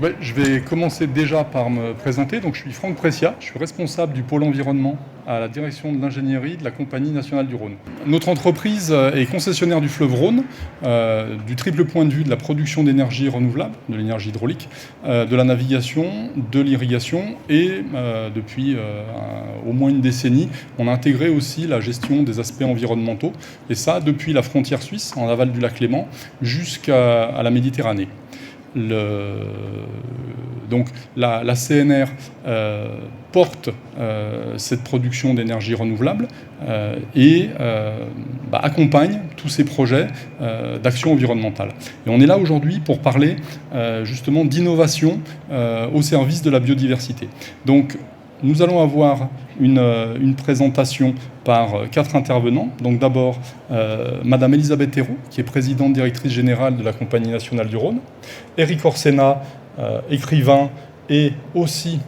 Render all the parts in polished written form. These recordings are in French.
Ouais, je vais commencer déjà par me présenter. Donc, je suis Franck Pressia, je suis responsable du pôle environnement à la direction de l'ingénierie de la Compagnie nationale du Rhône. Notre entreprise est concessionnaire du fleuve Rhône, du triple point de vue de la production d'énergie renouvelable, de l'énergie hydraulique, de la navigation, de l'irrigation et depuis au moins une décennie, on a intégré aussi la gestion des aspects environnementaux et ça depuis la frontière suisse, en aval du lac Léman, jusqu'à la Méditerranée. Donc la CNR porte cette production d'énergie renouvelable et accompagne tous ces projets d'action environnementale. Et on est là aujourd'hui pour parler justement d'innovation au service de la biodiversité. Donc nous allons avoir une présentation par 4 intervenants. Donc d'abord, Madame Elisabeth Hérault, qui est présidente directrice générale de la Compagnie nationale du Rhône. Éric Orsena, écrivain et aussi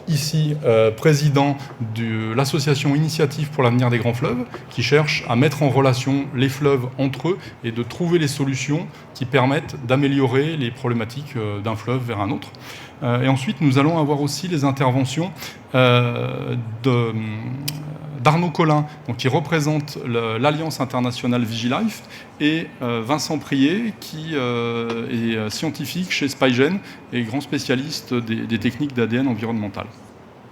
ici président de l'association Initiative pour l'avenir des grands fleuves, qui cherche à mettre en relation les fleuves entre eux et de trouver les solutions qui permettent d'améliorer les problématiques d'un fleuve vers un autre. Et ensuite, nous allons avoir aussi les interventions d'Arnaud Collin, donc, qui représente l'Alliance internationale Vigilife, et Vincent Prier, qui est scientifique chez Spygen et grand spécialiste des techniques d'ADN environnemental.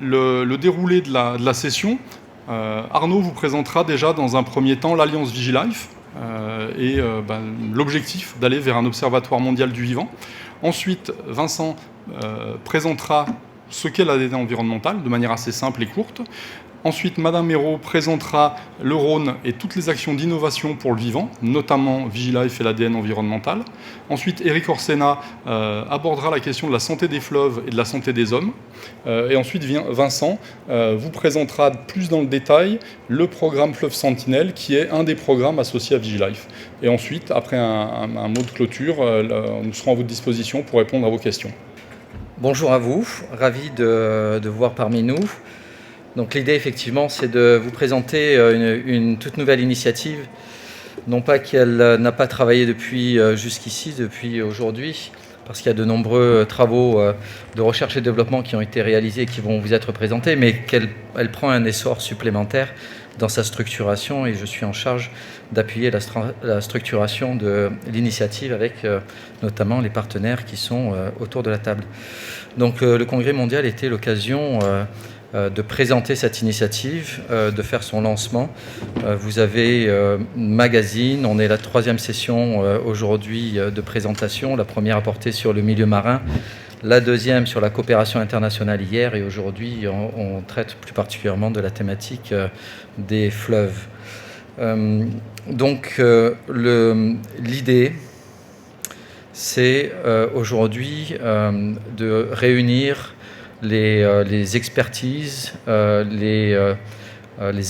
Le déroulé de la session, Arnaud vous présentera déjà dans un premier temps l'Alliance Vigilife et l'objectif d'aller vers un observatoire mondial du vivant. Ensuite, Vincent présentera ce qu'est l'ADN environnemental de manière assez simple et courte. Ensuite, Madame Hérault présentera le Rhône et toutes les actions d'innovation pour le vivant, notamment Vigilife et l'ADN environnemental. Ensuite, Éric Orsena abordera la question de la santé des fleuves et de la santé des hommes. Et ensuite, Vincent vous présentera plus dans le détail le programme Fleuve Sentinelle, qui est un des programmes associés à Vigilife. Et ensuite, après un mot de clôture, nous serons à votre disposition pour répondre à vos questions. Bonjour à vous, ravi de vous voir parmi nous. Donc l'idée effectivement c'est de vous présenter une toute nouvelle initiative, non pas qu'elle n'a pas travaillé depuis jusqu'ici, depuis aujourd'hui, parce qu'il y a de nombreux travaux de recherche et développement qui ont été réalisés et qui vont vous être présentés, mais qu'elle prend un essor supplémentaire dans sa structuration et je suis en charge d'appuyer la structuration de l'initiative avec notamment les partenaires qui sont autour de la table. Donc le Congrès mondial était l'occasion de présenter cette initiative, de faire son lancement. Vous avez magazine, on est la 3e session aujourd'hui de présentation, la première a porté sur le milieu marin, la 2e sur la coopération internationale hier, et aujourd'hui on traite plus particulièrement de la thématique des fleuves. Donc l'idée c'est aujourd'hui de réunir les expertises, les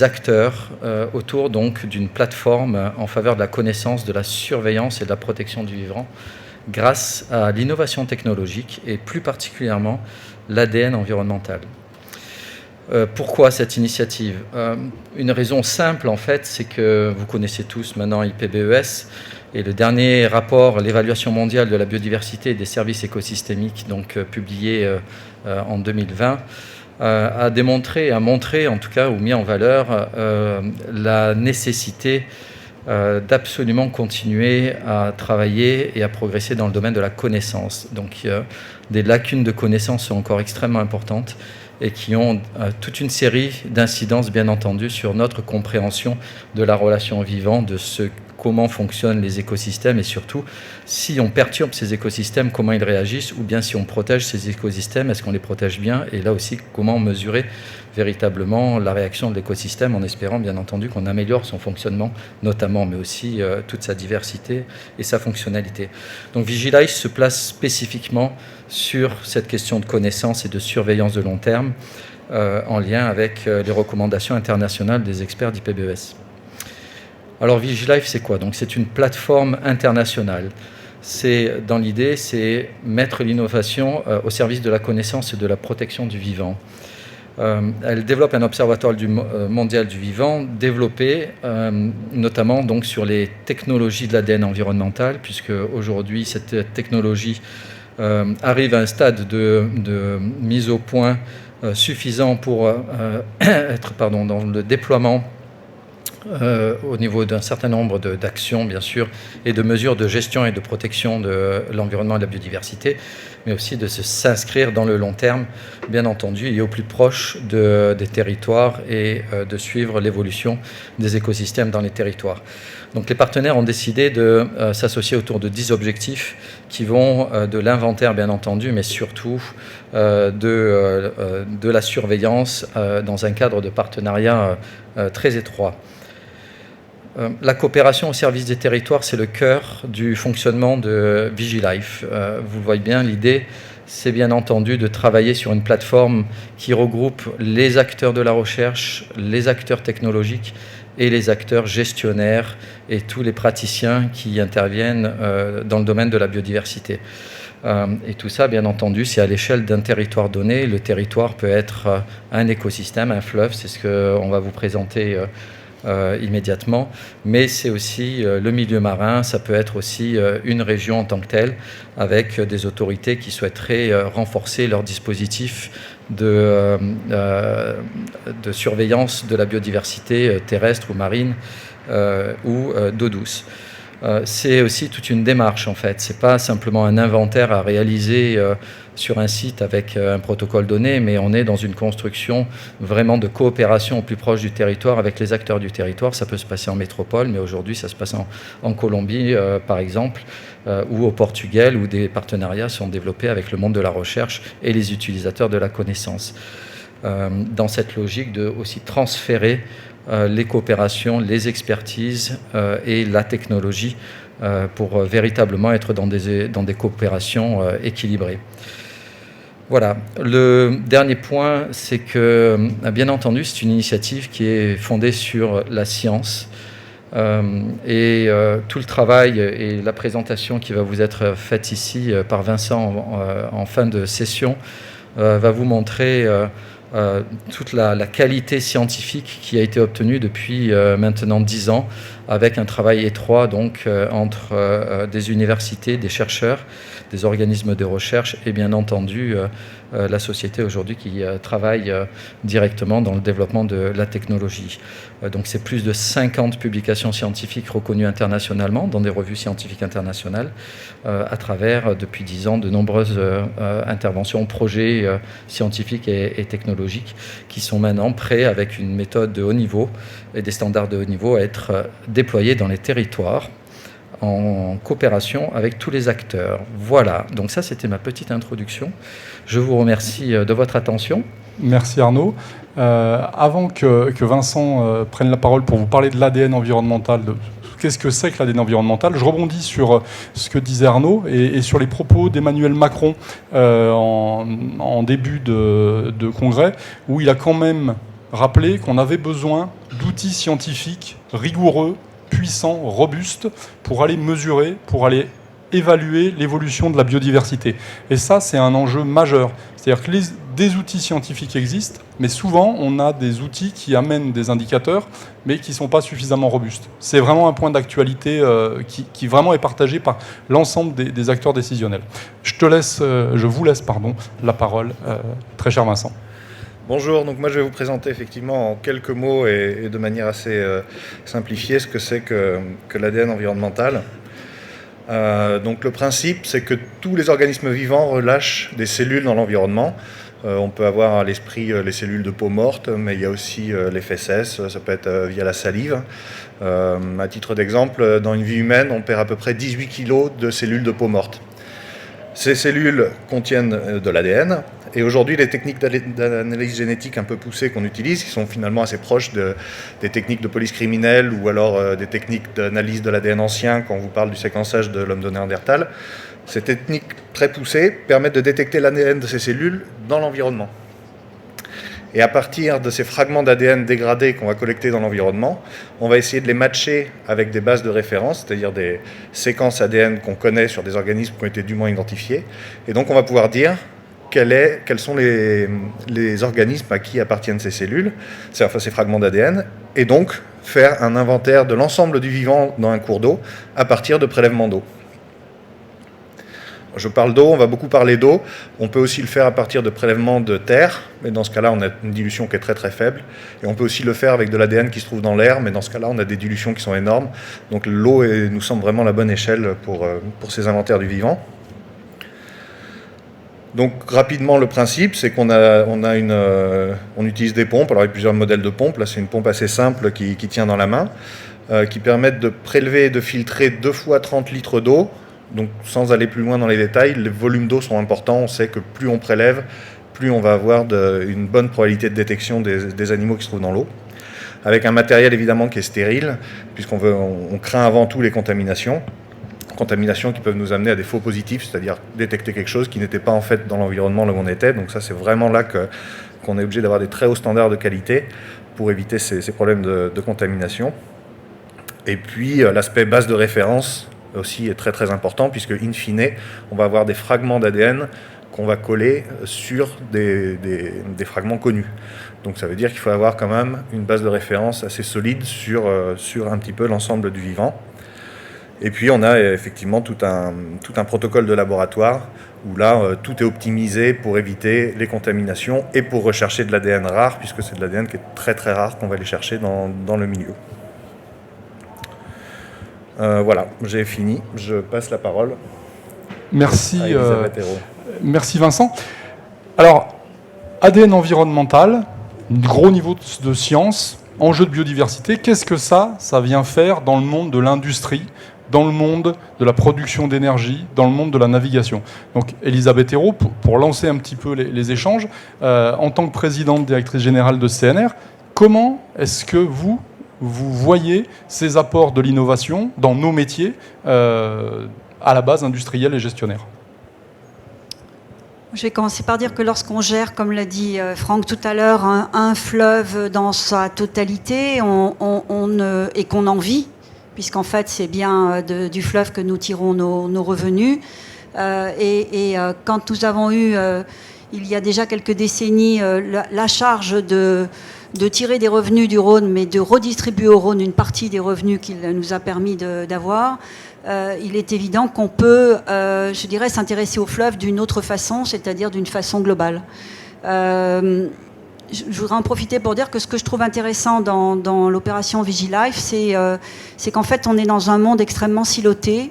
acteurs autour donc d'une plateforme en faveur de la connaissance, de la surveillance et de la protection du vivant grâce à l'innovation technologique et plus particulièrement l'ADN environnemental. Pourquoi cette initiative ? Une raison simple en fait, c'est que vous connaissez tous maintenant IPBES et le dernier rapport, l'évaluation mondiale de la biodiversité et des services écosystémiques, donc publié en 2020, a montré en tout cas, ou mis en valeur la nécessité d'absolument continuer à travailler et à progresser dans le domaine de la connaissance. Donc des lacunes de connaissance sont encore extrêmement importantes et qui ont toute une série d'incidences, bien entendu, sur notre compréhension de la relation au vivant, de comment fonctionnent les écosystèmes et surtout, si on perturbe ces écosystèmes, comment ils réagissent, ou bien si on protège ces écosystèmes, est-ce qu'on les protège bien, et là aussi, comment mesurer véritablement la réaction de l'écosystème en espérant, bien entendu, qu'on améliore son fonctionnement, notamment, mais aussi toute sa diversité et sa fonctionnalité. Donc Vigilife se place spécifiquement sur cette question de connaissance et de surveillance de long terme en lien avec les recommandations internationales des experts d'IPBES. Alors Vigilife, c'est quoi ? Donc c'est une plateforme internationale. Dans l'idée, c'est mettre l'innovation au service de la connaissance et de la protection du vivant. Elle développe un observatoire mondial du vivant, développé notamment donc, sur les technologies de l'ADN environnemental, puisque aujourd'hui, cette technologie arrive à un stade de mise au point suffisant pour être dans le déploiement au niveau d'un certain nombre d'actions, bien sûr, et de mesures de gestion et de protection de l'environnement et de la biodiversité, mais aussi de s'inscrire dans le long terme, bien entendu, et au plus proche des territoires et de suivre l'évolution des écosystèmes dans les territoires. Donc les partenaires ont décidé de s'associer autour de 10 objectifs qui vont de l'inventaire, bien entendu, mais surtout de la surveillance dans un cadre de partenariat très étroit. La coopération au service des territoires, c'est le cœur du fonctionnement de VigiLife. Vous le voyez bien, l'idée, c'est bien entendu de travailler sur une plateforme qui regroupe les acteurs de la recherche, les acteurs technologiques et les acteurs gestionnaires et tous les praticiens qui interviennent dans le domaine de la biodiversité. Et tout ça, bien entendu, c'est à l'échelle d'un territoire donné. Le territoire peut être un écosystème, un fleuve, c'est ce qu'on va vous présenter immédiatement, mais c'est aussi le milieu marin, ça peut être aussi une région en tant que telle, avec des autorités qui souhaiteraient renforcer leur dispositif de surveillance de la biodiversité terrestre ou marine ou d'eau douce. C'est aussi toute une démarche en fait, c'est pas simplement un inventaire à réaliser sur un site avec un protocole donné, mais on est dans une construction vraiment de coopération au plus proche du territoire avec les acteurs du territoire. Ça peut se passer en métropole, mais aujourd'hui ça se passe en Colombie par exemple, ou au Portugal, où des partenariats sont développés avec le monde de la recherche et les utilisateurs de la connaissance. Dans cette logique de aussi transférer les coopérations, les expertises et la technologie pour véritablement être dans des coopérations équilibrées. Voilà. Le dernier point, c'est que, bien entendu, c'est une initiative qui est fondée sur la science. Et tout le travail et la présentation qui va vous être faite ici par Vincent en fin de session va vous montrer toute la qualité scientifique qui a été obtenue depuis maintenant 10 ans, avec un travail étroit donc entre des universités, des chercheurs, des organismes de recherche et bien entendu la société aujourd'hui qui travaille directement dans le développement de la technologie. Donc c'est plus de 50 publications scientifiques reconnues internationalement dans des revues scientifiques internationales à travers, depuis 10 ans, de nombreuses interventions, projets scientifiques et technologiques qui sont maintenant prêts avec une méthode de haut niveau et des standards de haut niveau à être déployés dans les territoires en coopération avec tous les acteurs. Voilà, donc ça c'était ma petite introduction. Je vous remercie de votre attention. Merci Arnaud. Avant que Vincent prenne la parole pour vous parler de l'ADN environnemental, de qu'est-ce que c'est que l'ADN environnemental, je rebondis sur ce que disait Arnaud et sur les propos d'Emmanuel Macron en début de congrès, où il a quand même rappelé qu'on avait besoin d'outils scientifiques rigoureux, puissants, robustes, pour aller mesurer, pour aller évaluer l'évolution de la biodiversité. Et ça, c'est un enjeu majeur. C'est-à-dire que des outils scientifiques existent, mais souvent, on a des outils qui amènent des indicateurs, mais qui ne sont pas suffisamment robustes. C'est vraiment un point d'actualité qui vraiment est partagé par l'ensemble des acteurs décisionnels. Je vous laisse la parole, très cher Vincent. Bonjour, donc moi je vais vous présenter effectivement en quelques mots et de manière assez simplifiée ce que c'est que l'ADN environnemental. Donc le principe, c'est que tous les organismes vivants relâchent des cellules dans l'environnement. On peut avoir à l'esprit les cellules de peau morte, mais il y a aussi les fesses, ça peut être via la salive. À titre d'exemple, dans une vie humaine, on perd à peu près 18 kg de cellules de peau morte. Ces cellules contiennent de l'ADN, et aujourd'hui les techniques d'analyse génétique un peu poussées qu'on utilise, qui sont finalement assez proches des techniques de police criminelle ou alors des techniques d'analyse de l'ADN ancien quand on vous parle du séquençage de l'homme de Néandertal, ces techniques très poussées permettent de détecter l'ADN de ces cellules dans l'environnement. Et à partir de ces fragments d'ADN dégradés qu'on va collecter dans l'environnement, on va essayer de les matcher avec des bases de référence, c'est-à-dire des séquences ADN qu'on connaît sur des organismes qui ont été dûment identifiés. Et donc on va pouvoir dire quels sont les organismes à qui appartiennent ces cellules, ces fragments d'ADN, et donc faire un inventaire de l'ensemble du vivant dans un cours d'eau à partir de prélèvements d'eau. Je parle d'eau, on va beaucoup parler d'eau. On peut aussi le faire à partir de prélèvements de terre, mais dans ce cas-là, on a une dilution qui est très très faible. Et on peut aussi le faire avec de l'ADN qui se trouve dans l'air, mais dans ce cas-là, on a des dilutions qui sont énormes. Donc l'eau nous semble vraiment la bonne échelle pour ces inventaires du vivant. Donc rapidement, le principe, c'est qu'on on utilise des pompes. Alors il y a plusieurs modèles de pompes. Là, c'est une pompe assez simple qui tient dans la main, qui permettent de prélever et de filtrer 2 fois 30 litres d'eau. Donc sans aller plus loin dans les détails, les volumes d'eau sont importants. On sait que plus on prélève, plus on va avoir une bonne probabilité de détection des animaux qui se trouvent dans l'eau. Avec un matériel évidemment qui est stérile, puisqu'on craint avant tout les contaminations. Contaminations qui peuvent nous amener à des faux positifs, c'est-à-dire détecter quelque chose qui n'était pas en fait dans l'environnement là où on était. Donc ça, c'est vraiment là qu'on est obligé d'avoir des très hauts standards de qualité pour éviter ces problèmes de contamination. Et puis l'aspect base de référence aussi est très très important, puisque in fine, on va avoir des fragments d'ADN qu'on va coller sur des fragments connus. Donc ça veut dire qu'il faut avoir quand même une base de référence assez solide sur un petit peu l'ensemble du vivant. Et puis on a effectivement tout un protocole de laboratoire où là tout est optimisé pour éviter les contaminations et pour rechercher de l'ADN rare, puisque c'est de l'ADN qui est très très rare qu'on va aller chercher dans le milieu. Voilà, j'ai fini. Je passe la parole. Merci, à Elisabeth Hérault. Merci Vincent. Alors, ADN environnemental, gros niveau de science, enjeu de biodiversité, qu'est-ce que ça vient faire dans le monde de l'industrie, dans le monde de la production d'énergie, dans le monde de la navigation? Donc, Elisabeth Hérault, pour lancer un petit peu les échanges, en tant que présidente directrice générale de CNR, comment est-ce que vous voyez ces apports de l'innovation dans nos métiers à la base industrielle et gestionnaire? Je vais commencer par dire que lorsqu'on gère, comme l'a dit Franck tout à l'heure, un fleuve dans sa totalité et qu'on en vit, puisqu'en fait c'est bien du fleuve que nous tirons nos revenus. Quand nous avons eu, il y a déjà quelques décennies, la charge de tirer des revenus du Rhône, mais de redistribuer au Rhône une partie des revenus qu'il nous a permis d'avoir, il est évident qu'on peut, je dirais, s'intéresser au fleuve d'une autre façon, c'est-à-dire d'une façon globale. Je voudrais en profiter pour dire que ce que je trouve intéressant dans l'opération Vigilife, c'est qu'en fait, on est dans un monde extrêmement siloté,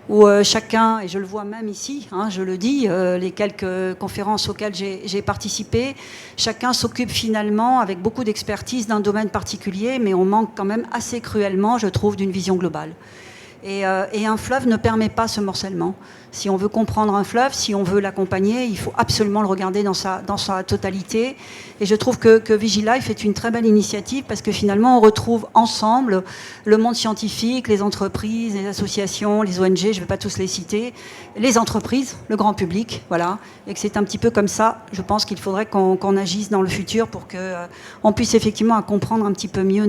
où chacun, et je le vois même ici, je le dis, les quelques conférences auxquelles j'ai participé, chacun s'occupe finalement, avec beaucoup d'expertise, d'un domaine particulier, mais on manque quand même assez cruellement, je trouve, d'une vision globale. Et un fleuve ne permet pas ce morcellement. Si on veut comprendre un fleuve, si on veut l'accompagner, il faut absolument le regarder dans sa totalité. Et je trouve que Vigilife est une très belle initiative parce que finalement, on retrouve ensemble le monde scientifique, les entreprises, les associations, les ONG, je ne vais pas tous les citer, les entreprises, le grand public, voilà. Et que c'est un petit peu comme ça, je pense qu'il faudrait qu'on agisse dans le futur pour qu'on puisse effectivement comprendre un petit peu mieux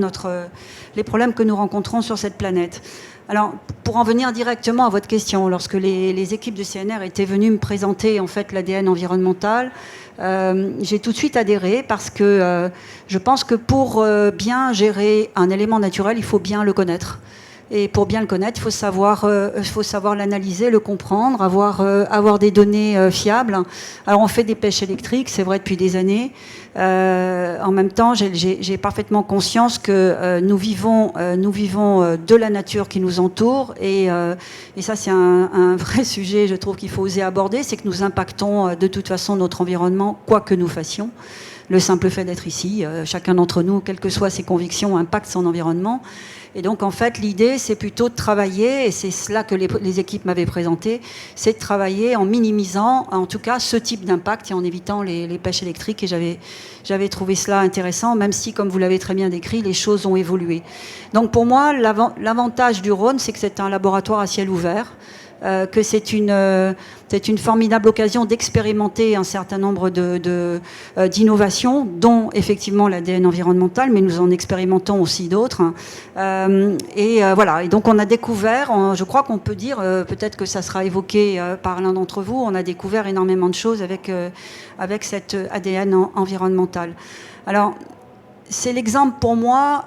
les problèmes que nous rencontrons sur cette planète. Alors, pour en venir directement à votre question, lorsque les équipes de CNR étaient venues me présenter en fait l'ADN environnemental, j'ai tout de suite adhéré parce que je pense que pour bien gérer un élément naturel, il faut bien le connaître. Et pour bien le connaître, il faut savoir l'analyser, le comprendre, avoir des données fiables. Alors on fait des pêches électriques, c'est vrai depuis des années. En même temps, j'ai parfaitement conscience que nous vivons de la nature qui nous entoure. Et ça, c'est un vrai sujet, je trouve, qu'il faut oser aborder. C'est que nous impactons de toute façon notre environnement, quoi que nous fassions. Le simple fait d'être ici, chacun d'entre nous, quelles que soient ses convictions, impacte son environnement. Et donc, en fait, l'idée, c'est plutôt de travailler, et c'est cela que les équipes m'avaient présenté, c'est de travailler en minimisant, en tout cas, ce type d'impact et en évitant les pêches électriques. Et j'avais trouvé cela intéressant, même si, comme vous l'avez très bien décrit, les choses ont évolué. Donc, pour moi, l'avantage du Rhône, c'est que c'est un laboratoire à ciel ouvert, que c'est une formidable occasion d'expérimenter un certain nombre d'innovations, dont effectivement l'ADN environnemental, mais nous en expérimentons aussi d'autres. Voilà. Et donc on a découvert, je crois qu'on peut dire, peut-être que ça sera évoqué par l'un d'entre vous, on a découvert énormément de choses avec cet ADN environnemental. Alors, c'est l'exemple pour moi.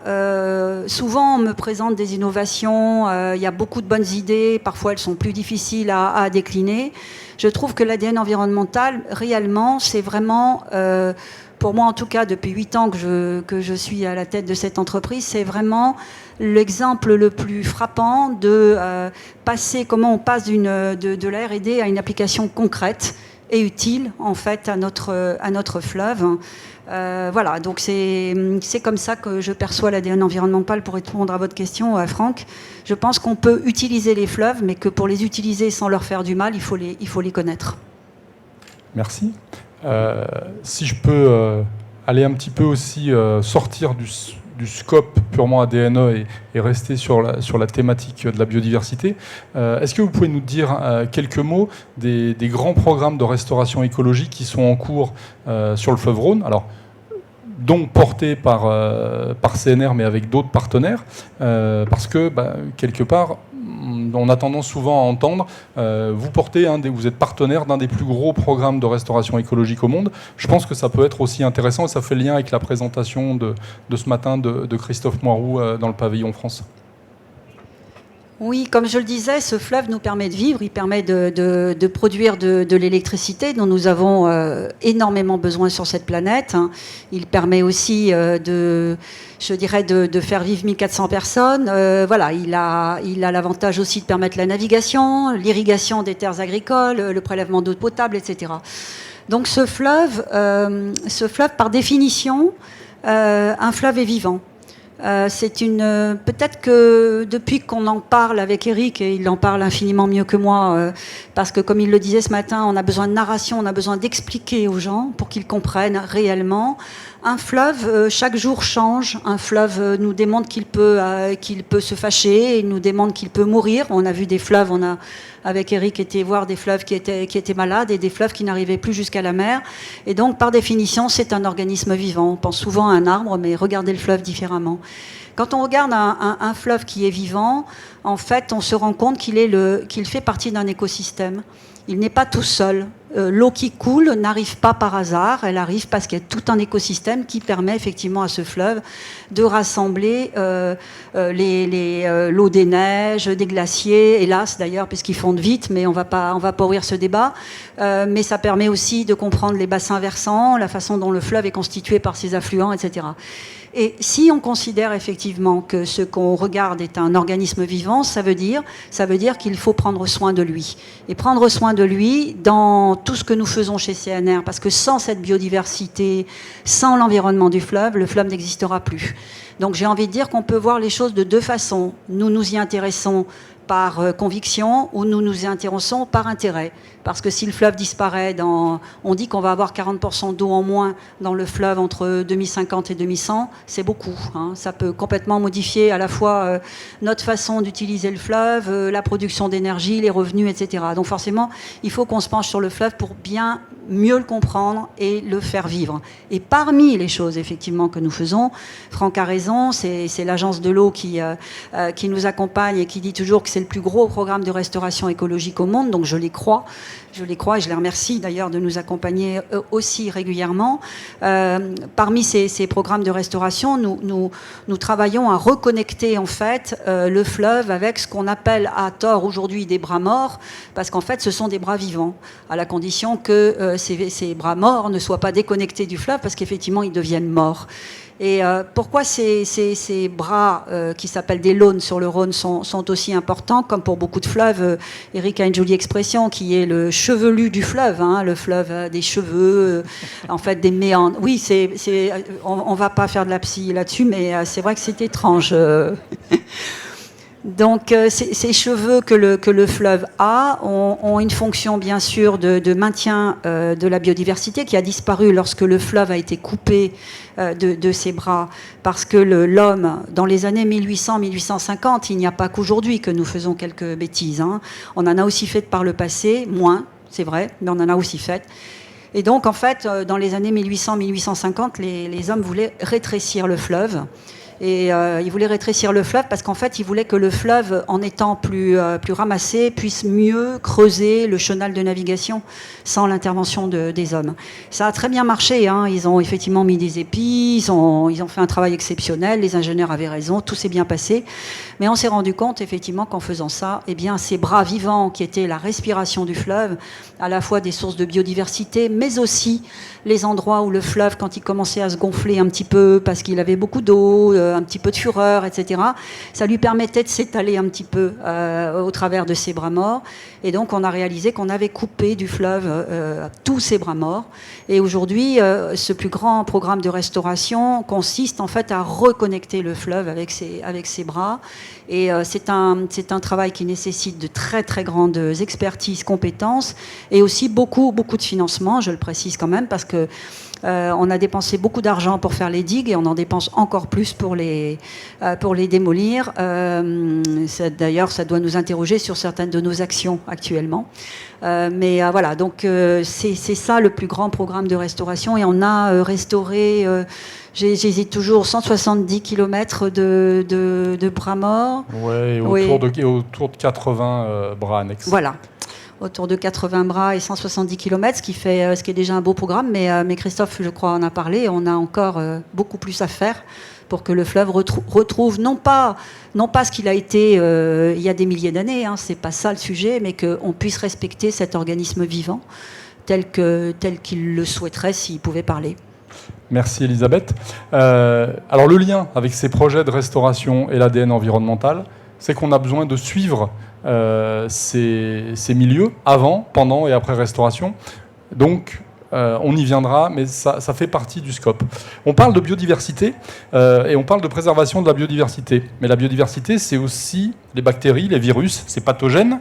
Souvent, on me présente des innovations, il y a beaucoup de bonnes idées, parfois elles sont plus difficiles à décliner. Je trouve que l'ADN environnemental, réellement, c'est vraiment, pour moi en tout cas, depuis 8 ans que je suis à la tête de cette entreprise, c'est vraiment l'exemple le plus frappant de comment on passe de la R&D à une application concrète et utile, en fait, à notre fleuve. Voilà, donc c'est comme ça que je perçois l'ADN environnemental pour répondre à votre question, Franck. Je pense qu'on peut utiliser les fleuves, mais que pour les utiliser sans leur faire du mal, il faut les connaître. Merci. Si je peux aller un petit peu aussi sortir du scope purement ADNE et rester sur la thématique de la biodiversité, est-ce que vous pouvez nous dire quelques mots des grands programmes de restauration écologique qui sont en cours sur le fleuve Rhône, alors, dont portés par CNR, mais avec d'autres partenaires, parce que, quelque part, on a tendance souvent à entendre, vous êtes partenaire d'un des plus gros programmes de restauration écologique au monde. Je pense que ça peut être aussi intéressant, et ça fait lien avec la présentation de ce matin de Christophe Moiroux dans le pavillon France. Oui, comme je le disais, ce fleuve nous permet de vivre, il permet de produire de l'électricité dont nous avons énormément besoin sur cette planète. Il permet aussi de faire vivre 1400 personnes. Voilà, il a l'avantage aussi de permettre la navigation, l'irrigation des terres agricoles, le prélèvement d'eau potable, etc. Donc ce fleuve, par définition, un fleuve est vivant. Peut-être que depuis qu'on en parle avec Eric, et il en parle infiniment mieux que moi, parce que comme il le disait ce matin, on a besoin de narration, on a besoin d'expliquer aux gens pour qu'ils comprennent réellement. Un fleuve, chaque jour change. Un fleuve nous démontre qu'il peut se fâcher, il nous démontre qu'il peut mourir. On a vu des fleuves, on a avec Eric été voir des fleuves qui étaient malades et des fleuves qui n'arrivaient plus jusqu'à la mer. Et donc, par définition, c'est un organisme vivant. On pense souvent à un arbre, mais regardez le fleuve différemment. Quand on regarde un fleuve qui est vivant, en fait, on se rend compte qu'il fait partie d'un écosystème. Il n'est pas tout seul. L'eau qui coule n'arrive pas par hasard, elle arrive parce qu'il y a tout un écosystème qui permet effectivement à ce fleuve de rassembler l'eau des neiges, des glaciers, hélas d'ailleurs, puisqu'ils fondent vite, mais on va pas ouvrir ce débat. Mais ça permet aussi de comprendre les bassins versants, la façon dont le fleuve est constitué par ses affluents, etc. Et si on considère effectivement que ce qu'on regarde est un organisme vivant, ça veut dire qu'il faut prendre soin de lui. Et prendre soin de lui dans tout ce que nous faisons chez CNR, parce que sans cette biodiversité, sans l'environnement du fleuve, le fleuve n'existera plus. Donc j'ai envie de dire qu'on peut voir les choses de deux façons. Nous nous y intéressons par conviction ou nous nous y intéressons par intérêt. Parce que si le fleuve disparaît, on dit qu'on va avoir 40% d'eau en moins dans le fleuve entre 2050 et 2100, c'est beaucoup. Ça peut complètement modifier à la fois notre façon d'utiliser le fleuve, la production d'énergie, les revenus, etc. Donc forcément, il faut qu'on se penche sur le fleuve pour bien mieux le comprendre et le faire vivre. Et parmi les choses effectivement que nous faisons, Franck a raison, c'est l'agence de l'eau qui nous accompagne et qui dit toujours que c'est le plus gros programme de restauration écologique au monde, donc je les crois et je les remercie d'ailleurs de nous accompagner aussi régulièrement. Parmi ces programmes de restauration, nous travaillons à reconnecter en fait le fleuve avec ce qu'on appelle à tort aujourd'hui des bras morts, parce qu'en fait ce sont des bras vivants, à la condition que ces bras morts ne soient pas déconnectés du fleuve, parce qu'effectivement ils deviennent morts. Et pourquoi ces bras qui s'appellent des lawns sur le Rhône sont aussi importants, comme pour beaucoup de fleuves. Eric a une jolie expression qui est le chevelu du fleuve, le fleuve des cheveux, en fait des méandres. Oui, on va pas faire de la psy là-dessus, mais c'est vrai que c'est étrange. Donc ces cheveux que le fleuve a ont une fonction bien sûr de maintien de la biodiversité qui a disparu lorsque le fleuve a été coupé de ses bras, parce que l'homme, dans les années 1800-1850, il n'y a pas qu'aujourd'hui que nous faisons quelques bêtises. On en a aussi fait par le passé, moins, c'est vrai, mais on en a aussi fait. Et donc en fait, dans les années 1800-1850, les hommes voulaient rétrécir le fleuve. Et il voulait rétrécir le fleuve parce qu'en fait, il voulait que le fleuve, en étant plus ramassé, puisse mieux creuser le chenal de navigation sans l'intervention des hommes. Ça a très bien marché, hein. Ils ont effectivement mis des épis, ils ont fait un travail exceptionnel, les ingénieurs avaient raison, tout s'est bien passé. Mais on s'est rendu compte effectivement qu'en faisant ça, eh bien, ces bras vivants qui étaient la respiration du fleuve, à la fois des sources de biodiversité, mais aussi les endroits où le fleuve, quand il commençait à se gonfler un petit peu parce qu'il avait beaucoup d'eau, un petit peu de fureur, etc., ça lui permettait de s'étaler un petit peu au travers de ces bras morts. Et donc on a réalisé qu'on avait coupé du fleuve tous ces bras morts. Et aujourd'hui, ce plus grand programme de restauration consiste en fait à reconnecter le fleuve avec ses bras. Et c'est un travail qui nécessite de très très grandes expertises, compétences et aussi beaucoup de financement, je le précise quand même, parce que on a dépensé beaucoup d'argent pour faire les digues et on en dépense encore plus pour les démolir. D'ailleurs, ça doit nous interroger sur certaines de nos actions actuellement. Mais voilà, donc c'est ça le plus grand programme de restauration. Et on a restauré, j'hésite toujours, 170 km de bras morts. Ouais, autour de 80 bras annexes. Voilà. Autour de 80 bras et 170 km, ce qui est déjà un beau programme. Mais Christophe, je crois, en a parlé. On a encore beaucoup plus à faire pour que le fleuve retrouve non pas ce qu'il a été il y a des milliers d'années, hein, c'est pas ça le sujet, mais qu'on puisse respecter cet organisme vivant tel qu'il le souhaiterait s'il pouvait parler. Merci Elisabeth. Alors le lien avec ces projets de restauration et l'ADN environnemental, c'est qu'on a besoin de suivre ces milieux avant, pendant et après restauration. Donc on y viendra, mais ça fait partie du scope. On parle de biodiversité et on parle de préservation de la biodiversité. Mais la biodiversité, c'est aussi les bactéries, les virus, ces pathogènes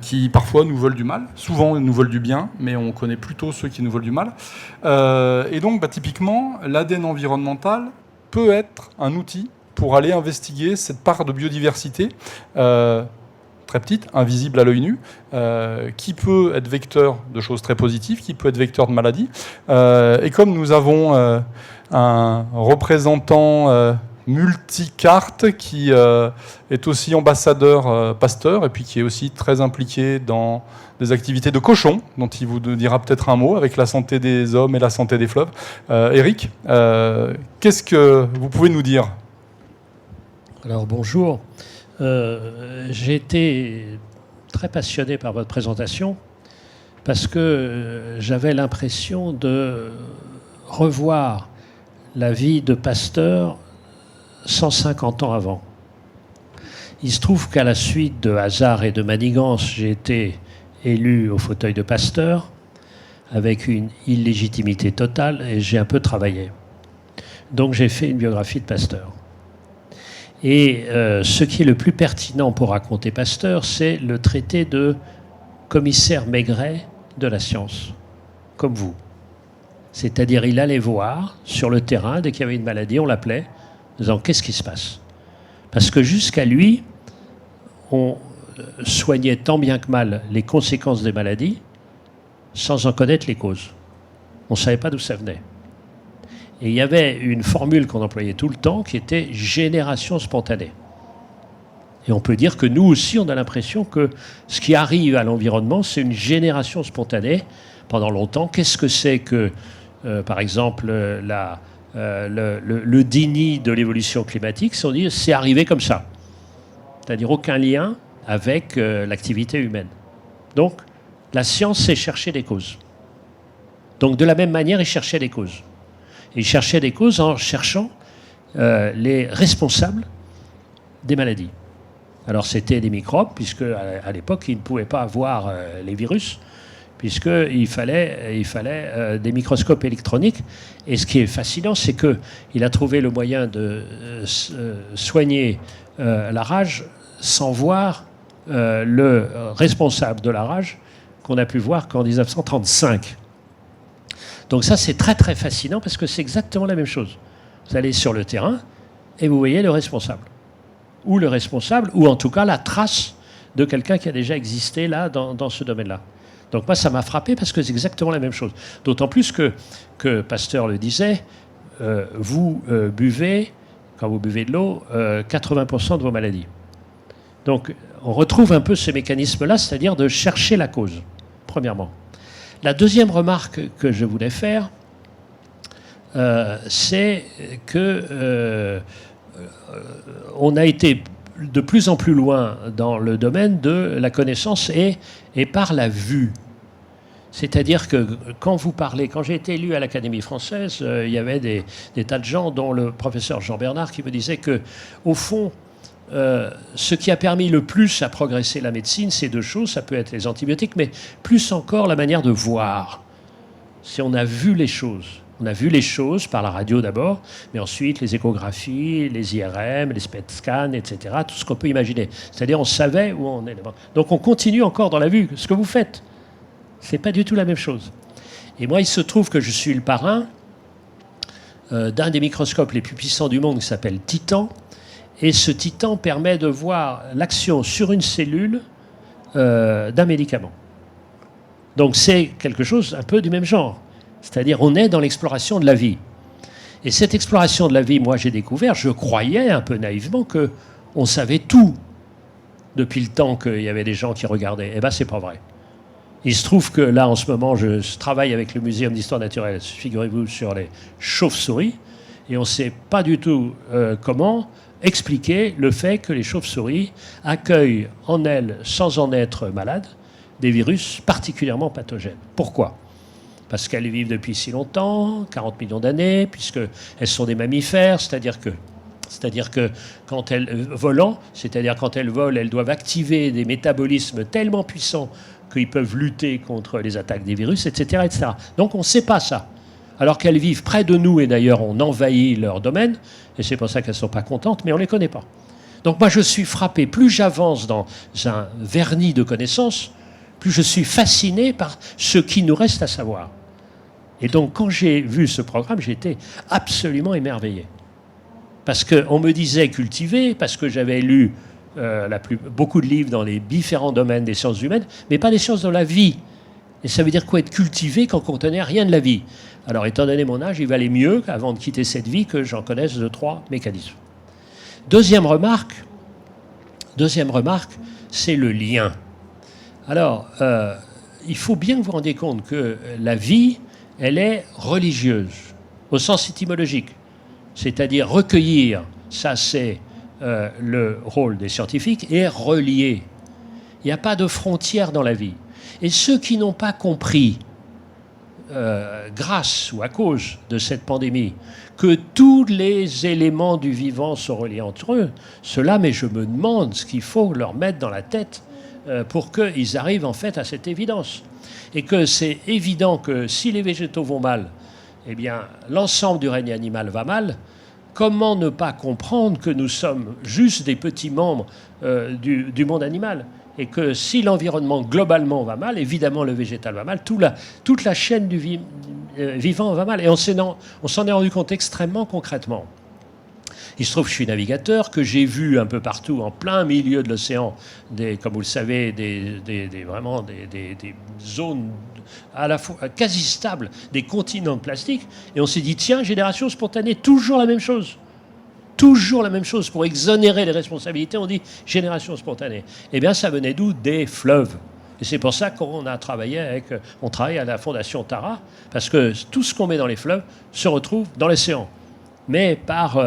qui parfois nous veulent du mal. Souvent, nous veulent du bien, mais on connaît plutôt ceux qui nous veulent du mal. Et donc, typiquement, l'ADN environnemental peut être un outil pour aller investiguer cette part de biodiversité très petite, invisible à l'œil nu, qui peut être vecteur de choses très positives, qui peut être vecteur de maladies. Et comme nous avons un représentant multicarte qui est aussi ambassadeur Pasteur et puis qui est aussi très impliqué dans des activités de cochon, dont il vous dira peut-être un mot, avec la santé des hommes et la santé des fleuves. Eric, qu'est-ce que vous pouvez nous dire ? Alors bonjour. J'ai été très passionné par votre présentation parce que j'avais l'impression de revoir la vie de Pasteur 150 ans avant. Il se trouve qu'à la suite de hasard et de manigance, j'ai été élu au fauteuil de Pasteur avec une illégitimité totale et j'ai un peu travaillé. Donc j'ai fait une biographie de Pasteur. Et ce qui est le plus pertinent pour raconter Pasteur, c'est le traité de commissaire Maigret de la science, comme vous. C'est-à-dire, il allait voir sur le terrain, dès qu'il y avait une maladie, on l'appelait, en disant « qu'est-ce qui se passe ?» Parce que jusqu'à lui, on soignait tant bien que mal les conséquences des maladies sans en connaître les causes. On ne savait pas d'où ça venait. Et il y avait une formule qu'on employait tout le temps qui était « génération spontanée ». Et on peut dire que nous aussi, on a l'impression que ce qui arrive à l'environnement, c'est une génération spontanée. Pendant longtemps, qu'est-ce que c'est que, par exemple, le déni de l'évolution climatique? On dit c'est arrivé comme ça. C'est-à-dire aucun lien avec l'activité humaine. Donc, la science, c'est chercher des causes. Donc, de la même manière, il cherchait des causes. Il cherchait des causes en cherchant les responsables des maladies. Alors c'était des microbes, puisque à l'époque, ils ne pouvaient pas voir les virus, puisqu'il fallait des microscopes électroniques. Et ce qui est fascinant, c'est qu'il a trouvé le moyen de soigner la rage sans voir le responsable de la rage qu'on a pu voir qu'en 1935. Donc ça, c'est très très fascinant parce que c'est exactement la même chose. Vous allez sur le terrain et vous voyez le responsable. Ou le responsable, ou en tout cas la trace de quelqu'un qui a déjà existé là dans ce domaine-là. Donc moi, ça m'a frappé parce que c'est exactement la même chose. D'autant plus que Pasteur le disait, vous buvez quand vous buvez de l'eau, 80% de vos maladies. Donc, on retrouve un peu ce mécanisme-là, c'est-à-dire de chercher la cause, premièrement. La deuxième remarque que je voulais faire, c'est que on a été de plus en plus loin dans le domaine de la connaissance et par la vue. C'est-à-dire que quand vous parlez, quand j'ai été élu à l'Académie française, il y avait des tas de gens, dont le professeur Jean Bernard, qui me disait que, au fond, ce qui a permis le plus à progresser la médecine, c'est deux choses. Ça peut être les antibiotiques, mais plus encore la manière de voir. Si on a vu les choses. On a vu les choses par la radio d'abord, mais ensuite les échographies, les IRM, les PET scans, etc. Tout ce qu'on peut imaginer. C'est-à-dire on savait où on est. Donc on continue encore dans la vue. Ce que vous faites, c'est pas du tout la même chose. Et moi, il se trouve que je suis le parrain d'un des microscopes les plus puissants du monde qui s'appelle Titan. Et ce Titan permet de voir l'action sur une cellule d'un médicament. Donc c'est quelque chose un peu du même genre. C'est-à-dire on est dans l'exploration de la vie. Et cette exploration de la vie, moi j'ai découvert, je croyais un peu naïvement qu'on savait tout depuis le temps qu'il y avait des gens qui regardaient. Eh bien c'est pas vrai. Il se trouve que là en ce moment je travaille avec le Muséum d'histoire naturelle, figurez-vous, sur les chauves-souris, et on ne sait pas du tout comment expliquer le fait que les chauves-souris accueillent en elles, sans en être malades, des virus particulièrement pathogènes. Pourquoi ? Parce qu'elles vivent depuis si longtemps, 40 millions d'années, puisqu'elles sont des mammifères, c'est-à-dire que quand elles volent, c'est-à-dire quand elles volent, elles doivent activer des métabolismes tellement puissants qu'ils peuvent lutter contre les attaques des virus, etc. etc. Donc on ne sait pas ça. Alors qu'elles vivent près de nous, et d'ailleurs on envahit leur domaine, et c'est pour ça qu'elles ne sont pas contentes, mais on ne les connaît pas. Donc moi je suis frappé, plus j'avance dans un vernis de connaissances, plus je suis fasciné par ce qui nous reste à savoir. Et donc, quand j'ai vu ce programme, j'ai été absolument émerveillé. Parce qu'on me disait cultiver, parce que j'avais lu beaucoup de livres dans les différents domaines des sciences humaines, mais pas des sciences de la vie. Et ça veut dire quoi être cultivé quand on ne connaît rien de la vie? Alors, étant donné mon âge, il valait mieux, avant de quitter cette vie, que j'en connaisse 2-3 mécanismes. Deuxième remarque, c'est le lien. Alors, il faut bien que vous vous rendiez compte que la vie, elle est religieuse, au sens étymologique. C'est-à-dire recueillir, ça c'est le rôle des scientifiques, et relier. Il n'y a pas de frontière dans la vie. Et ceux qui n'ont pas compris, grâce ou à cause de cette pandémie, que tous les éléments du vivant sont reliés entre eux, ceux-là, mais je me demande ce qu'il faut leur mettre dans la tête pour qu'ils arrivent en fait à cette évidence. Et que c'est évident que si les végétaux vont mal, eh bien l'ensemble du règne animal va mal. Comment ne pas comprendre que nous sommes juste des petits membres du monde animal, et que si l'environnement globalement va mal, évidemment le végétal va mal, toute la chaîne du vivant va mal. Et on s'en est rendu compte extrêmement concrètement. Il se trouve que je suis navigateur, que j'ai vu un peu partout, en plein milieu de l'océan, comme vous le savez, vraiment des zones à la fois quasi stables, des continents de plastique. Et on s'est dit, tiens, génération spontanée, toujours la même chose. Toujours la même chose. Pour exonérer les responsabilités, on dit génération spontanée. Eh bien, ça venait d'où? Des fleuves. Et c'est pour ça qu'on a on travaille à la Fondation Tara, parce que tout ce qu'on met dans les fleuves se retrouve dans l'océan. Mais par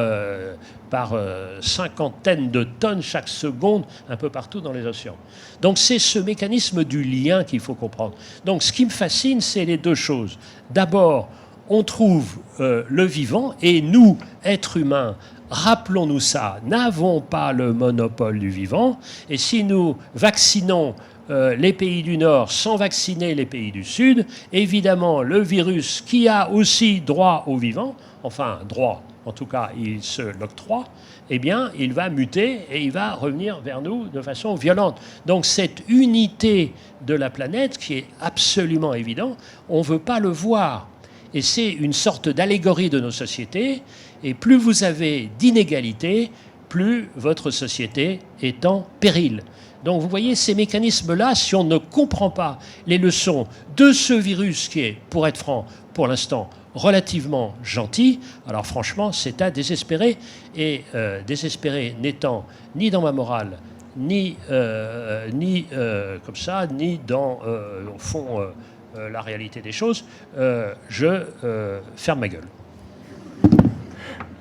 cinquantaines de tonnes chaque seconde, un peu partout dans les océans. Donc c'est ce mécanisme du lien qu'il faut comprendre. Donc ce qui me fascine, c'est les deux choses. D'abord, on trouve le vivant, et nous, êtres humains, rappelons-nous ça, n'avons pas le monopole du vivant, et si nous vaccinons les pays du Nord sans vacciner les pays du Sud, évidemment, le virus qui a aussi droit au vivant, enfin droit, en tout cas il se l'octroie, eh bien il va muter et il va revenir vers nous de façon violente. Donc cette unité de la planète qui est absolument évidente, on ne veut pas le voir. Et c'est une sorte d'allégorie de nos sociétés, et plus vous avez d'inégalités, plus votre société est en péril. Donc vous voyez, ces mécanismes-là, si on ne comprend pas les leçons de ce virus qui est, pour être franc, pour l'instant, relativement gentil. Alors franchement, c'est à désespérer. Et désespérer n'étant ni dans ma morale, ni comme ça, ni dans, au fond, la réalité des choses, je ferme ma gueule.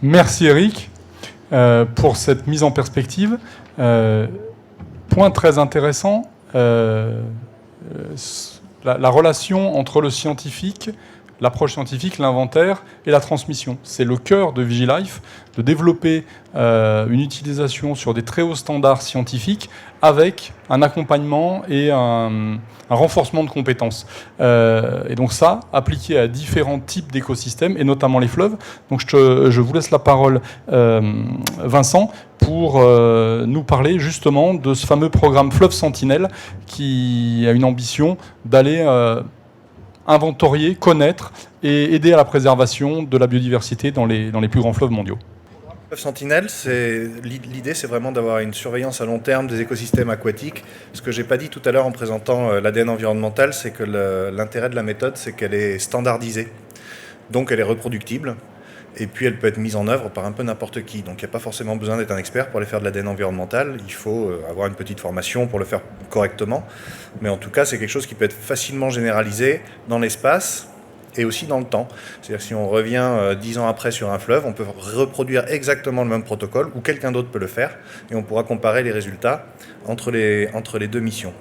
Merci Eric pour cette mise en perspective. Point très intéressant, la relation entre le scientifique, l'approche scientifique, l'inventaire et la transmission. C'est le cœur de Vigilife, de développer une utilisation sur des très hauts standards scientifiques avec un accompagnement et un renforcement de compétences. Et donc ça, appliqué à différents types d'écosystèmes, et notamment les fleuves. Donc je vous laisse la parole, Vincent, pour nous parler justement de ce fameux programme Fleuve Sentinelle qui a une ambition d'aller inventorier, connaître et aider à la préservation de la biodiversité dans les plus grands fleuves mondiaux. Fleuve Sentinelle, l'idée c'est vraiment d'avoir une surveillance à long terme des écosystèmes aquatiques. Ce que je n'ai pas dit tout à l'heure en présentant l'ADN environnemental, c'est que l'intérêt de la méthode, c'est qu'elle est standardisée. Donc elle est reproductible. Et puis elle peut être mise en œuvre par un peu n'importe qui. Donc il n'y a pas forcément besoin d'être un expert pour aller faire de l'ADN environnemental. Il faut avoir une petite formation pour le faire correctement. Mais en tout cas, c'est quelque chose qui peut être facilement généralisé dans l'espace et aussi dans le temps. C'est-à-dire si on revient 10 ans après sur un fleuve, on peut reproduire exactement le même protocole ou quelqu'un d'autre peut le faire et on pourra comparer les résultats entre les deux missions.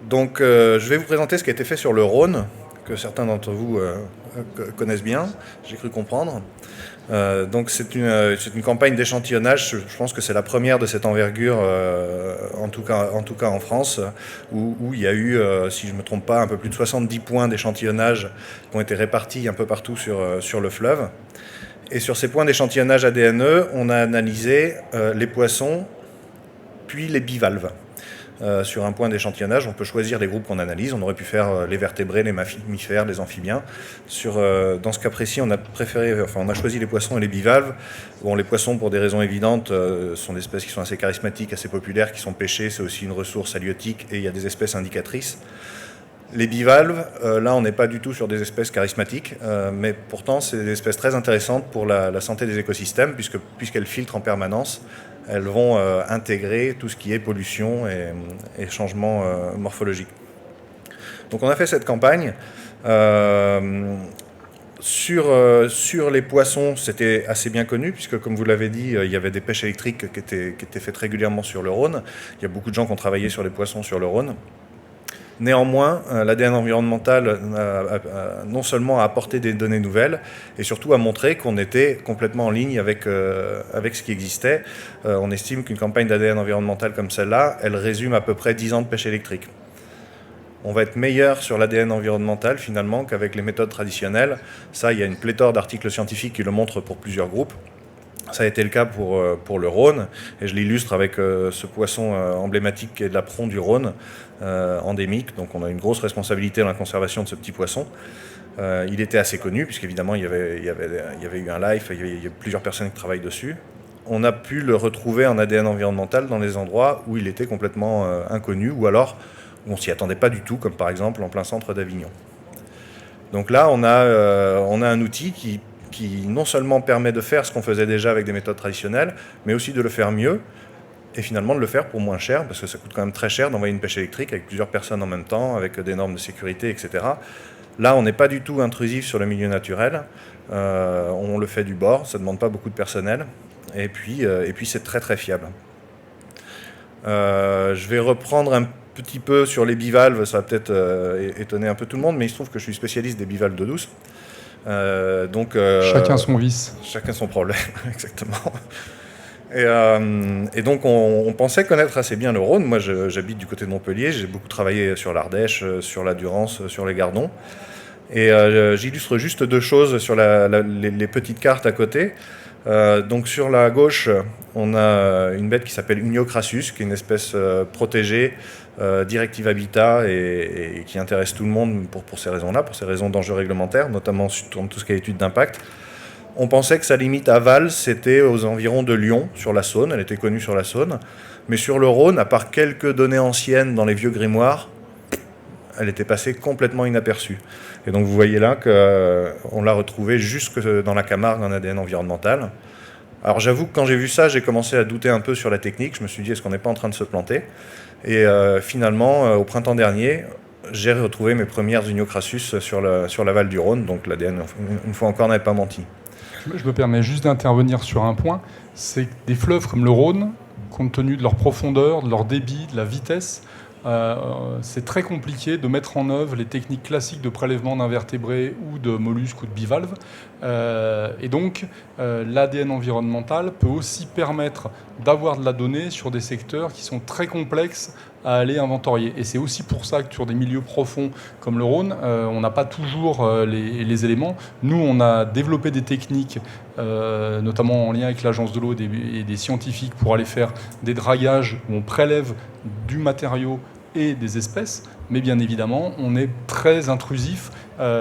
Donc je vais vous présenter ce qui a été fait sur le Rhône, que certains d'entre vous connaissent bien, j'ai cru comprendre. Donc c'est une campagne d'échantillonnage, je pense que c'est la première de cette envergure, en tout cas en France, où il y a eu, si je ne me trompe pas, un peu plus de 70 points d'échantillonnage qui ont été répartis un peu partout sur le fleuve. Et sur ces points d'échantillonnage ADNE, on a analysé les poissons, puis les bivalves. Sur un point d'échantillonnage, on peut choisir les groupes qu'on analyse. On aurait pu faire les vertébrés, les mammifères, les amphibiens. Dans ce cas précis, on a choisi les poissons et les bivalves. Bon, les poissons, pour des raisons évidentes, sont des espèces qui sont assez charismatiques, assez populaires, qui sont pêchées. C'est aussi une ressource halieutique et il y a des espèces indicatrices. Les bivalves, là, on n'est pas du tout sur des espèces charismatiques, mais pourtant, c'est des espèces très intéressantes pour la santé des écosystèmes, puisqu'elles filtrent en permanence. Elles vont intégrer tout ce qui est pollution et changement morphologique. Donc on a fait cette campagne. Sur les poissons, c'était assez bien connu, puisque comme vous l'avez dit, il y avait des pêches électriques qui étaient faites régulièrement sur le Rhône. Il y a beaucoup de gens qui ont travaillé sur les poissons sur le Rhône. Néanmoins, l'ADN environnemental non seulement a apporté des données nouvelles, et surtout a montré qu'on était complètement en ligne avec ce qui existait. On estime qu'une campagne d'ADN environnemental comme celle-là, elle résume à peu près 10 ans de pêche électrique. On va être meilleur sur l'ADN environnemental finalement qu'avec les méthodes traditionnelles. Ça, il y a une pléthore d'articles scientifiques qui le montrent pour plusieurs groupes. Ça a été le cas pour le Rhône, et je l'illustre avec ce poisson emblématique qui est de la Pron du Rhône, endémique. Donc on a une grosse responsabilité dans la conservation de ce petit poisson. Il était assez connu, puisqu'évidemment il y avait eu un live, il y a plusieurs personnes qui travaillent dessus. On a pu le retrouver en ADN environnemental dans les endroits où il était complètement inconnu, ou alors où on ne s'y attendait pas du tout, comme par exemple en plein centre d'Avignon. Donc là, on a un outil qui non seulement permet de faire ce qu'on faisait déjà avec des méthodes traditionnelles, mais aussi de le faire mieux, et finalement de le faire pour moins cher, parce que ça coûte quand même très cher d'envoyer une pêche électrique avec plusieurs personnes en même temps, avec des normes de sécurité, etc. Là, on n'est pas du tout intrusif sur le milieu naturel, on le fait du bord, ça ne demande pas beaucoup de personnel, et puis c'est très très fiable. Je vais reprendre un petit peu sur les bivalves, ça va peut-être étonner un peu tout le monde, mais il se trouve que je suis spécialiste des bivalves d'eau douce. Chacun son vice. Chacun son problème, exactement. Et donc on pensait connaître assez bien le Rhône. Moi j'habite du côté de Montpellier, j'ai beaucoup travaillé sur l'Ardèche, sur la Durance, sur les Gardons. Et j'illustre juste deux choses sur les petites cartes à côté. Donc sur la gauche, on a une bête qui s'appelle Unio crassus, qui est une espèce protégée, directive habitat, et qui intéresse tout le monde pour ces raisons-là, pour ces raisons d'enjeux réglementaires, notamment sur tout ce qui est étude d'impact. On pensait que sa limite aval, c'était aux environs de Lyon, sur la Saône. Elle était connue sur la Saône. Mais sur le Rhône, à part quelques données anciennes dans les vieux grimoires, elle était passée complètement inaperçue. Et donc vous voyez là qu'on l'a retrouvée jusque dans la Camargue en ADN environnemental. Alors j'avoue que quand j'ai vu ça, j'ai commencé à douter un peu sur la technique. Je me suis dit, est-ce qu'on n'est pas en train de se planter? Et finalement, au printemps dernier, j'ai retrouvé mes premières Uniocrassus sur l'aval du Rhône. Donc l'ADN, une fois encore, n'avait pas menti. Je me permets juste d'intervenir sur un point. C'est que des fleuves comme le Rhône, compte tenu de leur profondeur, de leur débit, de la vitesse, c'est très compliqué de mettre en œuvre les techniques classiques de prélèvement d'invertébrés ou de mollusques ou de bivalves. Et donc, l'ADN environnemental peut aussi permettre d'avoir de la donnée sur des secteurs qui sont très complexes à aller inventorier. Et c'est aussi pour ça que sur des milieux profonds comme le Rhône, on n'a pas toujours les éléments. Nous, on a développé des techniques, notamment en lien avec l'Agence de l'eau et des scientifiques, pour aller faire des dragages où on prélève du matériau et des espèces, mais bien évidemment, on est très intrusif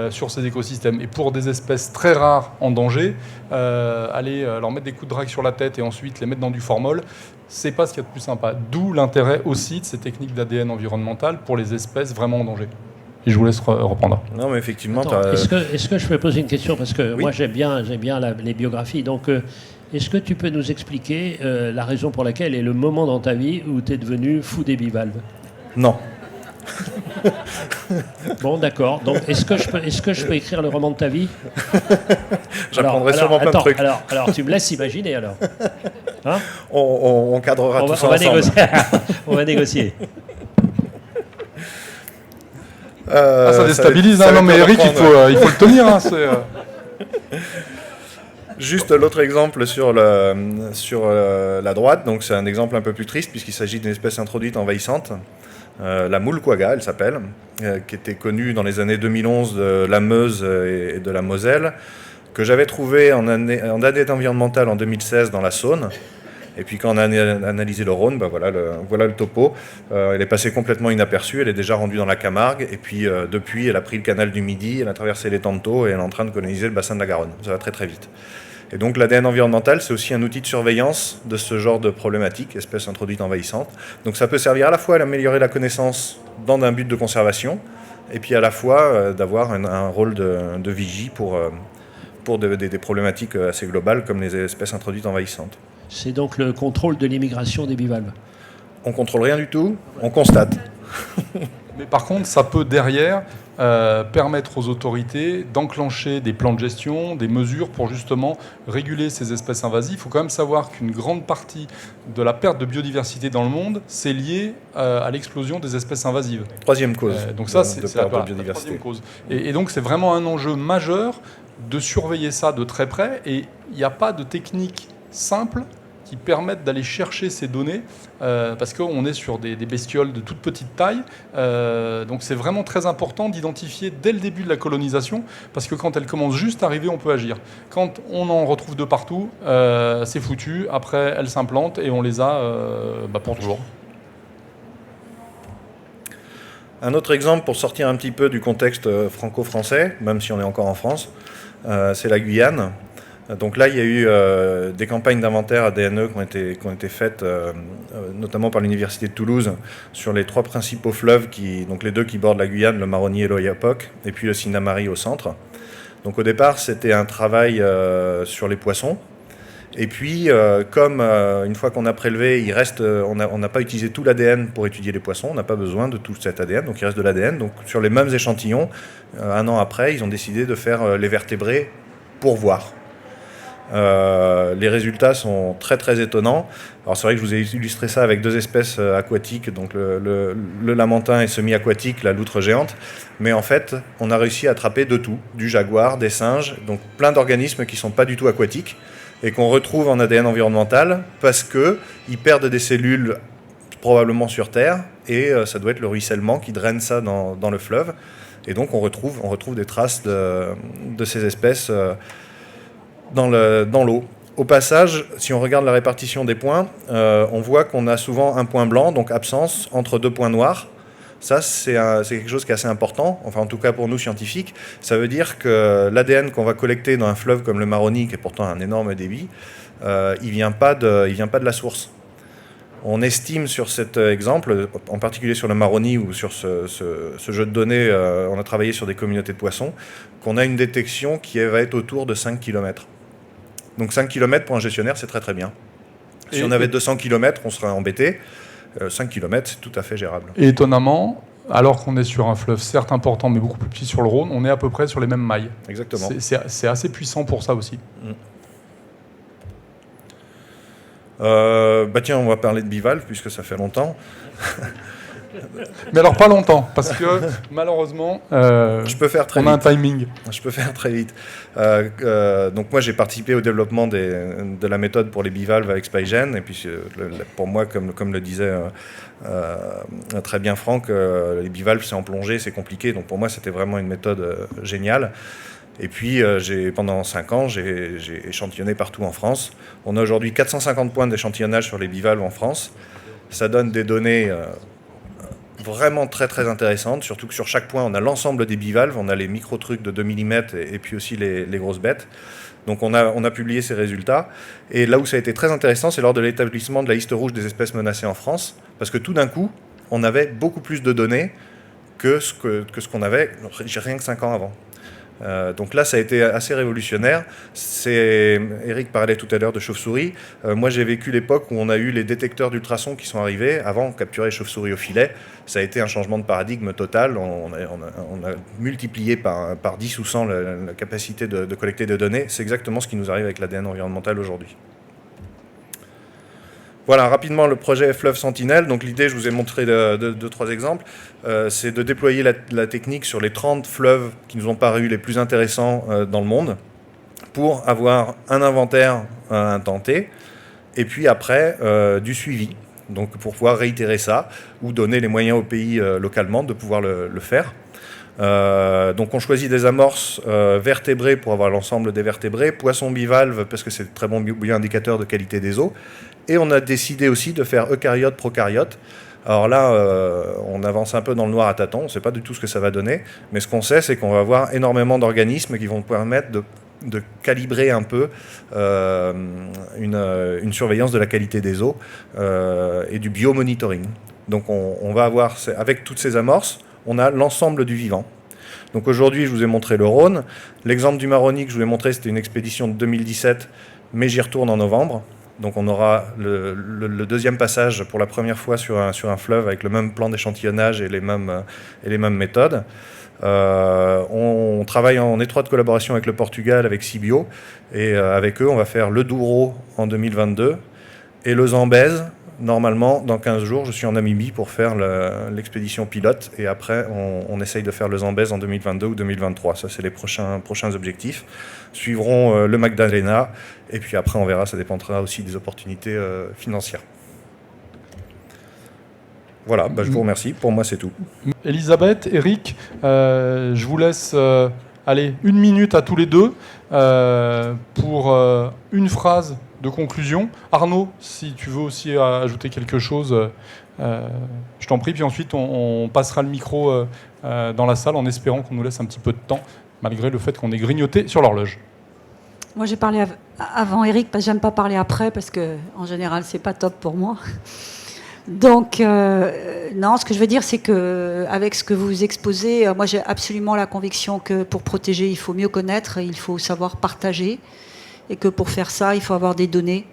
sur ces écosystèmes. Et pour des espèces très rares en danger, aller leur mettre des coups de drague sur la tête et ensuite les mettre dans du formol, c'est pas ce qu'il y a de plus sympa. D'où l'intérêt aussi de ces techniques d'ADN environnemental pour les espèces vraiment en danger. Et je vous laisse reprendre. Non, mais effectivement... Attends, est-ce que je peux poser une question? Parce que oui. Moi, j'aime bien les biographies. Donc, est-ce que tu peux nous expliquer la raison pour laquelle et le moment dans ta vie où tu es devenu fou des bivalves? Non. Bon, d'accord. Donc, est-ce que je peux écrire le roman de ta vie? J'apprendrai sûrement plein de trucs. Alors, tu me laisses imaginer, alors. Hein? On cadrera tout ça ensemble. On va négocier. Ça déstabilise. Non, mais Eric, il faut le tenir. Hein, Juste l'autre exemple sur la droite. Donc, c'est un exemple un peu plus triste puisqu'il s'agit d'une espèce introduite envahissante. La moule quagga, elle s'appelle, qui était connue dans les années 2011 de la Meuse et de la Moselle, que j'avais trouvée en ADN environnemental en 2016 dans la Saône. Et puis quand on a analysé le Rhône, voilà le topo. Elle est passée complètement inaperçue, elle est déjà rendue dans la Camargue. Et puis depuis, elle a pris le canal du Midi, elle a traversé les Tantaux et elle est en train de coloniser le bassin de la Garonne. Ça va très très vite. Et donc l'ADN environnemental, c'est aussi un outil de surveillance de ce genre de problématique, espèce introduite envahissante. Donc ça peut servir à la fois à améliorer la connaissance dans un but de conservation, et puis à la fois d'avoir un rôle de vigie pour des problématiques assez globales comme les espèces introduites envahissantes. C'est donc le contrôle de l'immigration des bivalves. On ne contrôle rien du tout, on constate. Mais par contre, ça peut derrière permettre aux autorités d'enclencher des plans de gestion, des mesures pour justement réguler ces espèces invasives. Il faut quand même savoir qu'une grande partie de la perte de biodiversité dans le monde, c'est lié à l'explosion des espèces invasives. Troisième cause. Donc ça, c'est la troisième cause. Et donc c'est vraiment un enjeu majeur de surveiller ça de très près. Et il n'y a pas de technique simple qui permettent d'aller chercher ces données, parce qu'on est sur des bestioles de toute petite taille. Donc c'est vraiment très important d'identifier dès le début de la colonisation, parce que quand elles commencent juste à arriver, on peut agir. Quand on en retrouve de partout, c'est foutu. Après, elles s'implantent et on les a pour toujours. Un autre exemple pour sortir un petit peu du contexte franco-français, même si on est encore en France, c'est la Guyane. Donc là, il y a eu des campagnes d'inventaire ADNE qui ont été faites, notamment par l'Université de Toulouse, sur les trois principaux fleuves, donc les deux qui bordent la Guyane, le Maroni et l'Oyapock, et puis le Sinnamary au centre. Donc au départ, c'était un travail sur les poissons. Et puis, comme une fois qu'on a prélevé, on n'a pas utilisé tout l'ADN pour étudier les poissons, on n'a pas besoin de tout cet ADN, donc il reste de l'ADN. Donc sur les mêmes échantillons, un an après, ils ont décidé de faire les vertébrés pour voir. Les résultats sont très très étonnants. Alors c'est vrai que je vous ai illustré ça avec deux espèces aquatiques, donc le lamentin et semi-aquatique, la loutre géante. Mais en fait, on a réussi à attraper de tout, du jaguar, des singes, donc plein d'organismes qui ne sont pas du tout aquatiques et qu'on retrouve en ADN environnemental parce qu'ils perdent des cellules probablement sur Terre et ça doit être le ruissellement qui draine ça dans le fleuve. Et donc on retrouve des traces de ces espèces dans l'eau. Au passage, si on regarde la répartition des points, on voit qu'on a souvent un point blanc, donc absence, entre deux points noirs. Ça, c'est quelque chose qui est assez important, enfin en tout cas pour nous scientifiques. Ça veut dire que l'ADN qu'on va collecter dans un fleuve comme le Maroni, qui est pourtant un énorme débit, il vient pas de la source. On estime sur cet exemple, en particulier sur le maroni ou sur ce jeu de données, on a travaillé sur des communautés de poissons, qu'on a une détection qui va être autour de 5 km. Donc 5 km pour un gestionnaire, c'est très très bien. Si on avait 200 km, on serait embêté. 5 km, c'est tout à fait gérable. Et étonnamment, alors qu'on est sur un fleuve certes important, mais beaucoup plus petit sur le Rhône, on est à peu près sur les mêmes mailles. Exactement. C'est assez puissant pour ça aussi. Tiens, on va parler de bivalve, puisque ça fait longtemps. Mais alors pas longtemps, parce que malheureusement, je peux faire très on a un timing. Je peux faire très vite. Donc moi j'ai participé au développement de la méthode pour les bivalves avec SpyGen, et puis pour moi, comme le disait très bien Franck, les bivalves c'est en plongée, c'est compliqué, donc pour moi c'était vraiment une méthode géniale. Et puis, pendant 5 ans, j'ai échantillonné partout en France. On a aujourd'hui 450 points d'échantillonnage sur les bivalves en France. Ça donne des données vraiment très très intéressantes, surtout que sur chaque point, on a l'ensemble des bivalves, on a les micro-trucs de 2 mm et puis aussi les grosses bêtes. Donc on a publié ces résultats. Et là où ça a été très intéressant, c'est lors de l'établissement de la liste rouge des espèces menacées en France, parce que tout d'un coup, on avait beaucoup plus de données que ce qu'on avait rien que 5 ans avant. Donc là, ça a été assez révolutionnaire. Eric parlait tout à l'heure de chauves-souris. Moi, j'ai vécu l'époque où on a eu les détecteurs d'ultrasons qui sont arrivés. Avant, on capturait les chauves-souris au filet. Ça a été un changement de paradigme total. On a multiplié par 10 ou 100 la capacité de collecter des données. C'est exactement ce qui nous arrive avec l'ADN environnemental aujourd'hui. Voilà, rapidement, le projet Fleuve Sentinelle. Donc l'idée, je vous ai montré 2-3 exemples, c'est de déployer la technique sur les 30 fleuves qui nous ont paru les plus intéressants dans le monde pour avoir un inventaire à un temps T et puis après du suivi. Donc pour pouvoir réitérer ça ou donner les moyens au pays localement de pouvoir le faire. Donc on choisit des amorces vertébrées pour avoir l'ensemble des vertébrés, poissons bivalves parce que c'est très bon indicateur de qualité des eaux, et on a décidé aussi de faire eucaryotes, procaryotes. Alors là, on avance un peu dans le noir à tâtons, on ne sait pas du tout ce que ça va donner, mais ce qu'on sait, c'est qu'on va avoir énormément d'organismes qui vont permettre de calibrer un peu une surveillance de la qualité des eaux et du biomonitoring. Donc on va avoir, avec toutes ces amorces, on a l'ensemble du vivant. Donc aujourd'hui, je vous ai montré le Rhône. L'exemple du Maroni que je vous ai montré, c'était une expédition de 2017, mais j'y retourne en novembre. Donc on aura le deuxième passage pour la première fois sur un fleuve avec le même plan d'échantillonnage et les mêmes méthodes. On travaille en étroite collaboration avec le Portugal, avec Cibio, et avec eux, on va faire le Douro en 2022 et le Zambèze. Normalement, dans 15 jours, je suis en Namibie pour faire l'expédition pilote, et après, on essaye de faire le Zambèze en 2022 ou 2023. Ça, c'est les prochains objectifs. Suivront le Magdalena, et puis après, on verra, ça dépendra aussi des opportunités financières. Voilà, je vous remercie. Pour moi, c'est tout. Elisabeth, Eric, je vous laisse allez, 1 minute à tous les deux pour une phrase de conclusion. Arnaud, si tu veux aussi ajouter quelque chose, je t'en prie. Puis ensuite, on passera le micro dans la salle en espérant qu'on nous laisse un petit peu de temps, malgré le fait qu'on ait grignoté sur l'horloge. Moi, j'ai parlé avant Eric, parce que j'aime pas parler après, parce que en général, c'est pas top pour moi. Donc, non, ce que je veux dire, c'est qu'avec ce que vous exposez, moi, j'ai absolument la conviction que pour protéger, il faut mieux connaître, il faut savoir partager, et que pour faire ça, il faut avoir des données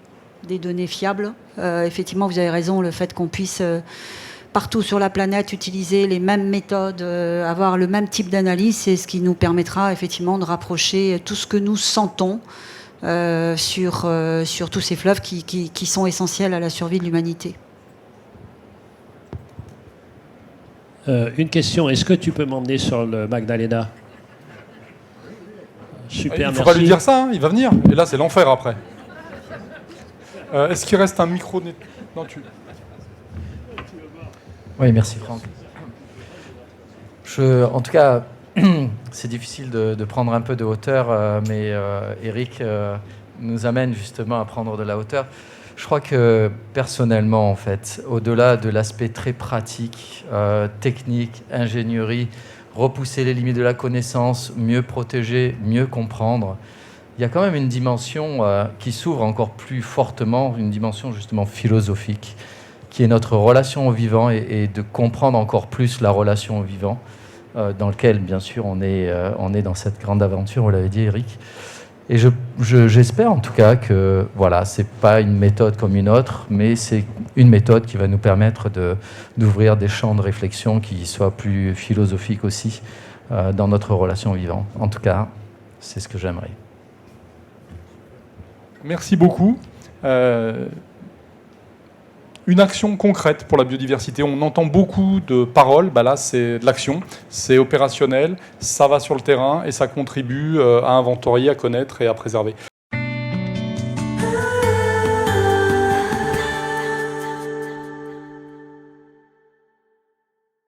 fiables. Effectivement, vous avez raison, le fait qu'on puisse partout sur la planète utiliser les mêmes méthodes, avoir le même type d'analyse, c'est ce qui nous permettra effectivement de rapprocher tout ce que nous sentons sur tous ces fleuves qui sont essentiels à la survie de l'humanité. Une question, est-ce que tu peux m'emmener sur le Magdalena ? Super, il faudra lui dire ça, hein, il va venir. Et là, c'est l'enfer après. Est-ce qu'il reste un micro ? Non, Oui, merci Franck. En tout cas, c'est difficile de prendre un peu de hauteur, mais Eric nous amène justement à prendre de la hauteur. Je crois que personnellement, en fait, au-delà de l'aspect très pratique, technique, ingénierie, repousser les limites de la connaissance, mieux protéger, mieux comprendre, il y a quand même une dimension qui s'ouvre encore plus fortement, une dimension justement philosophique, qui est notre relation au vivant et de comprendre encore plus la relation au vivant, dans lequel, bien sûr, on est dans cette grande aventure, vous l'avez dit, Eric. Et j'espère en tout cas que voilà, c'est pas une méthode comme une autre, mais c'est une méthode qui va nous permettre d'ouvrir des champs de réflexion qui soient plus philosophiques aussi dans notre relation au vivant. En tout cas, c'est ce que j'aimerais. Merci beaucoup. Une action concrète pour la biodiversité. On entend beaucoup de paroles, là c'est de l'action, c'est opérationnel, ça va sur le terrain et ça contribue à inventorier, à connaître et à préserver.